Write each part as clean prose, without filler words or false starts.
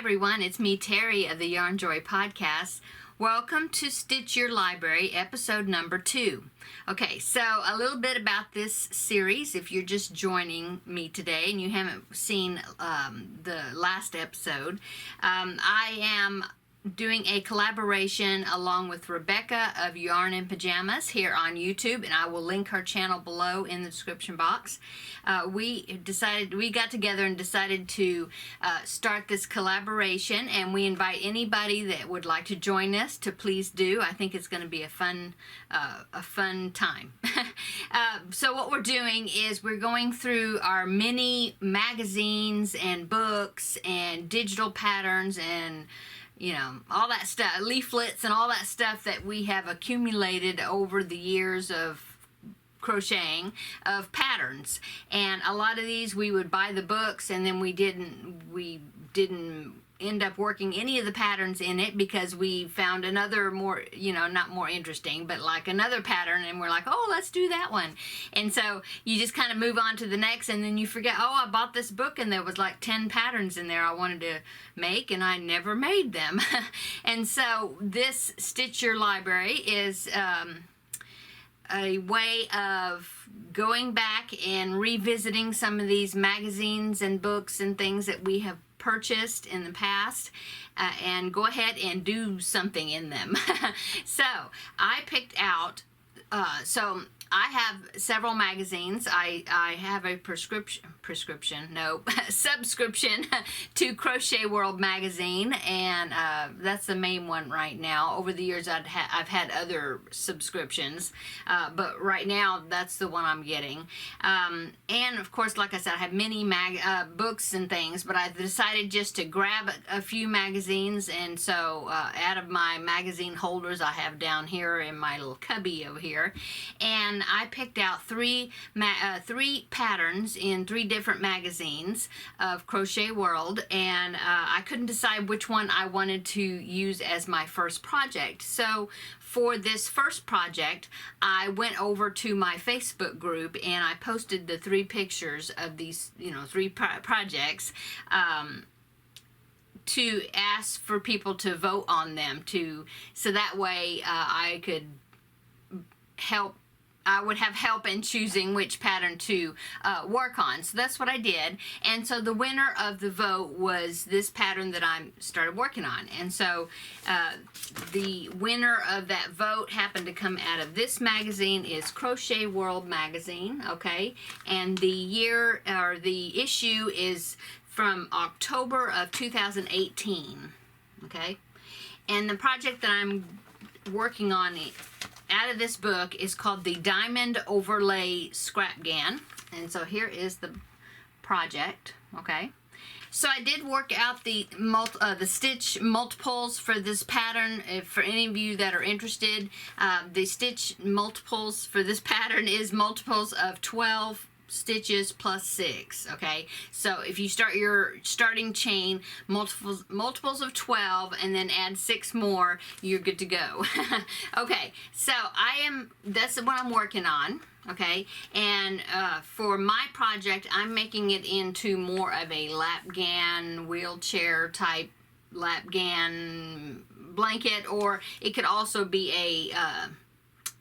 everyone, it's me, Terri of the Yarnjoy podcast. Welcome to Stitch Your Library, episode number 2. Okay, so a little bit about this series, if you're just joining me today and you haven't seen the last episode. I am doing a collaboration along with Rebecca of Yarn and Pajamas here on YouTube, and I will link her channel below in the description box. We got together and decided to start this collaboration, and we invite anybody that would like to join us to please do. I think it's going to be a fun time. So what we're doing is we're going through our mini magazines and books and digital patterns and all that stuff, leaflets and all that stuff that we have accumulated over the years of crocheting of patterns. And a lot of these we would buy the books and then we didn't end up working any of the patterns in it because we found another more, not more interesting, but like another pattern, and we're like, oh, let's do that one. And so you just kind of move on to the next, and then you forget, oh, I bought this book and there was like 10 patterns in there I wanted to make and I never made them. And so this Stitch Your Library is a way of going back and revisiting some of these magazines and books and things that we have purchased in the past and go ahead and do something in them. So I picked out, I have several magazines. I have a subscription to Crochet World magazine, and that's the main one right now. Over the years I've had other subscriptions, but right now that's the one I'm getting. And of course, like I said, I have many books and things, but I decided just to grab a few magazines, and so out of my magazine holders I have down here in my little cubby over here, and I picked out three patterns in 3 different magazines of Crochet World, and I couldn't decide which one I wanted to use as my first project. So for this first project, I went over to my Facebook group and I posted the 3 pictures of these, 3 projects, to ask for people to vote on them, so that way I would have help in choosing which pattern to work on. So that's what I did. And so the winner of the vote was this pattern that I started working on. And so the winner of that vote happened to come out of this magazine, is Crochet World magazine, okay? And the issue is from October of 2018, okay? And the project that I'm working on out of this book is called the Diamond Overlay Scrapgan, and so here is the project. Okay, so I did work out the stitch multiples for this pattern. For any of you that are interested, the stitch multiples for this pattern is multiples of 12 stitches plus 6. Okay, so if you start your starting chain multiples of 12 and then add 6 more, you're good to go. Okay, so that's what I'm working on. Okay, and for my project, I'm making it into more of a lapgan, wheelchair type lapgan blanket, or it could also be a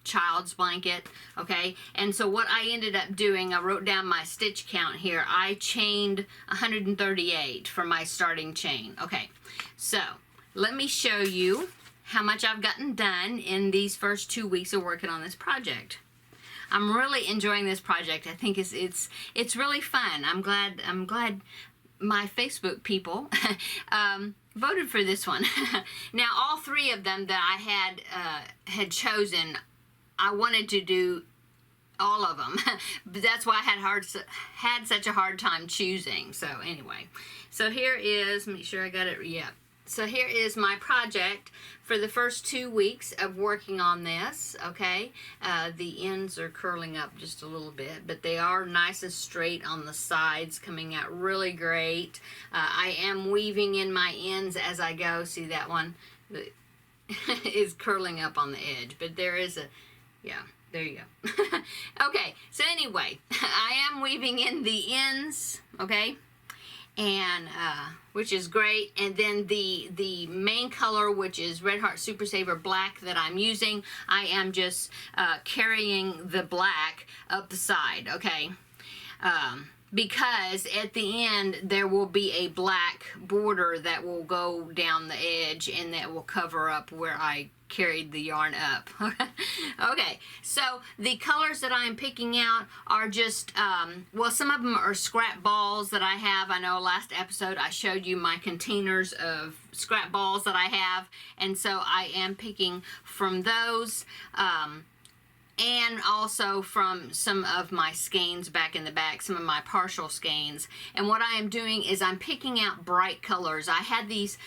child's blanket. Okay, and so what I ended up doing, I wrote down my stitch count here. I chained 138 for my starting chain. Okay, so let me show you how much I've gotten done in these first 2 weeks of working on this project. I'm really enjoying this project. I think it's really fun. I'm glad my Facebook people voted for this one. Now all 3 of them that I had chosen, I wanted to do all of them, but that's why I had such a hard time choosing. So anyway, so here is, make sure I got it, yeah. So here is my project for the first 2 weeks of working on this, okay? The ends are curling up just a little bit, but they are nice and straight on the sides, coming out really great. I am weaving in my ends as I go. See that one is curling up on the edge, but there is yeah, there you go. Okay, so anyway, I am weaving in the ends, okay? And which is great. And then the main color, which is Red Heart Super Saver Black that I'm using, I am just carrying the black up the side, okay? Because at the end there will be a black border that will go down the edge and that will cover up where I carried the yarn up. Okay, so the colors that I'm picking out are just, well, some of them are scrap balls that I have. I know last episode I showed you my containers of scrap balls that I have, and so I am picking from those. And also from some of my skeins back in the back, some of my partial skeins. And what I am doing is I'm picking out bright colors. I had these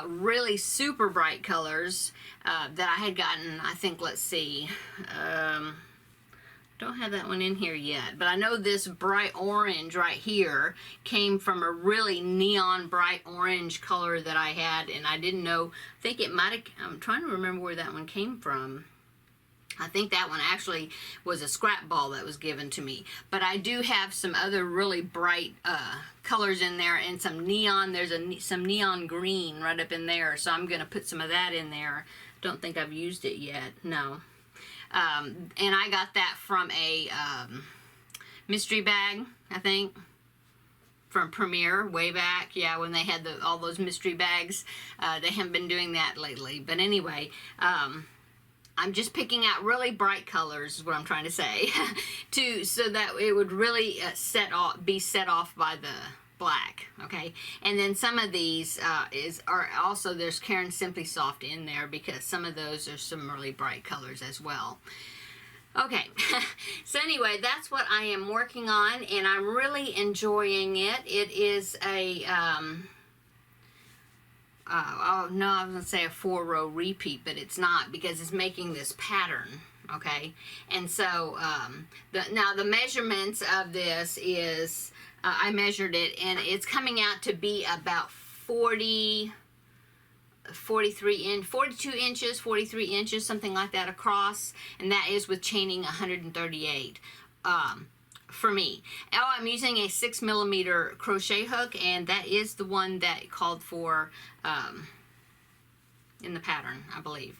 really super bright colors that I had gotten, I think, let's see, don't have that one in here yet, but I know this bright orange right here came from a really neon bright orange color that I had, and I didn't know, I think it might have, I'm trying to remember where that one came from. I think that one actually was a scrap ball that was given to me. But I do have some other really bright colors in there and some neon. There's some neon green right up in there. So I'm going to put some of that in there. Don't think I've used it yet. No. And I got that from a mystery bag, I think. From Premier way back. Yeah, when they had all those mystery bags. They haven't been doing that lately. But anyway, I'm just picking out really bright colors is what I'm trying to say, so that it would really be set off by the black, okay? And then some of these are also, there's Caron Simply Soft in there because some of those are some really bright colors as well. Okay, so anyway, that's what I am working on, and I'm really enjoying it. It is a oh no, I was going to say a 4-row repeat, but it's not because it's making this pattern, okay? And so, now the measurements of this is, I measured it, and it's coming out to be about 42 inches, 43 inches, something like that across, and that is with chaining 138. For me. Oh, I'm using a 6mm crochet hook, and that is the one that called for in the pattern, I believe.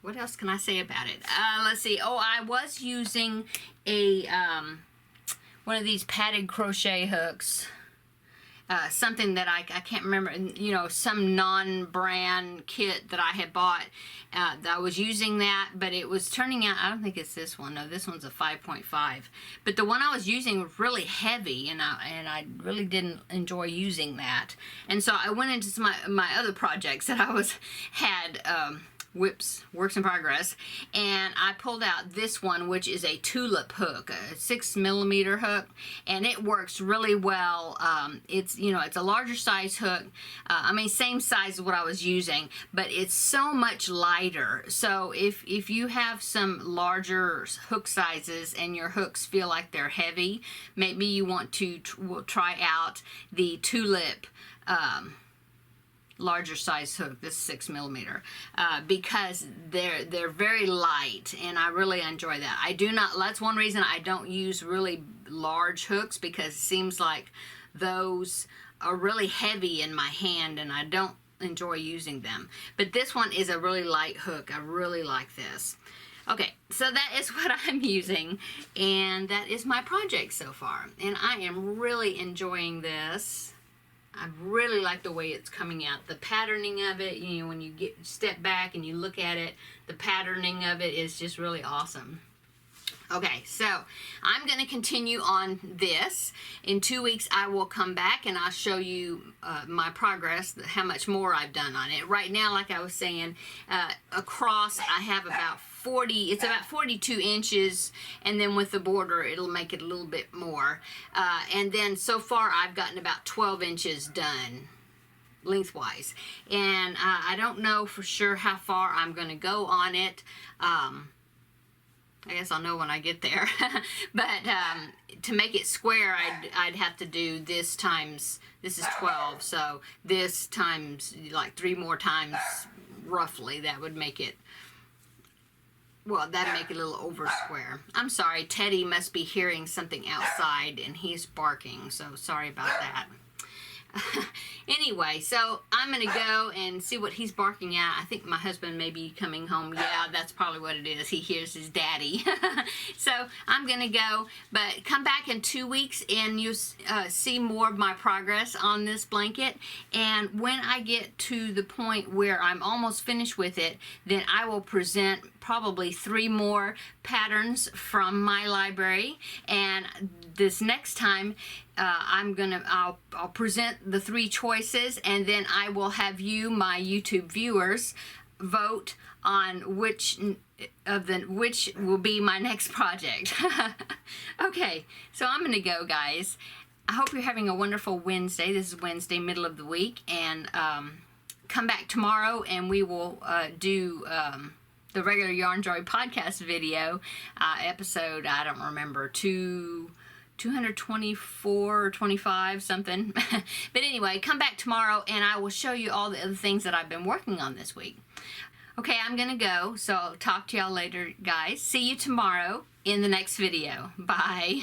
What else can I say about it? Let's see. Oh, I was using a one of these padded crochet hooks. Something that I can't remember, you know, some non-brand kit that I had bought. That I was using that, but it was turning out, I don't think it's this one. No, this one's a 5.5. But the one I was using was really heavy, and I really didn't enjoy using that. And so I went into some of my other projects that I had works in progress, and I pulled out this one, which is a Tulip Hook, a 6mm hook, and it works really well. It's, you know, it's a larger size hook. I mean, same size as what I was using, but it's so much lighter. So if you have some larger hook sizes and your hooks feel like they're heavy, maybe you want to try out the Tulip larger size hook, this 6mm, because they're very light, and I really enjoy that. I do not, that's one reason I don't use really large hooks, because it seems like those are really heavy in my hand and I don't enjoy using them. But this one is a really light hook. I really like this. Okay, so that is what I'm using, and that is my project so far, and I am really enjoying this. I really like the way it's coming out. The patterning of it, you know, when you step back and you look at it, the patterning of it is just really awesome. Okay, so I'm going to continue on this. In 2 weeks, I will come back and I'll show you my progress, how much more I've done on it. Right now, like I was saying, across I have about 42 inches, and then with the border it'll make it a little bit more, and then so far I've gotten about 12 inches done lengthwise, and I don't know for sure how far I'm going to go on it. I guess I'll know when I get there. But to make it square, I'd have to do this times, this is 12, so this times like 3 more times roughly. That would make it, well, that'd make it a little over square. I'm sorry, Teddy must be hearing something outside and he's barking, so sorry about that. Anyway, so I'm going to go and see what he's barking at. I think my husband may be coming home. Yeah, that's probably what it is. He hears his daddy. So I'm going to go, but come back in 2 weeks and you'll see more of my progress on this blanket. And when I get to the point where I'm almost finished with it, then I will present probably 3 more patterns from my library. And this next time, I'll present the 3 choices, and then I will have you, my YouTube viewers, vote on which will be my next project. Okay, so I'm gonna go, guys. I hope you're having a wonderful Wednesday. This is Wednesday, middle of the week, and come back tomorrow and we will do the regular Yarnjoy podcast video episode. I don't remember, 224 or 25, something. But anyway, come back tomorrow and I will show you all the other things that I've been working on this week. Okay, I'm gonna go, so I'll talk to y'all later, guys. See you tomorrow in the next video. Bye.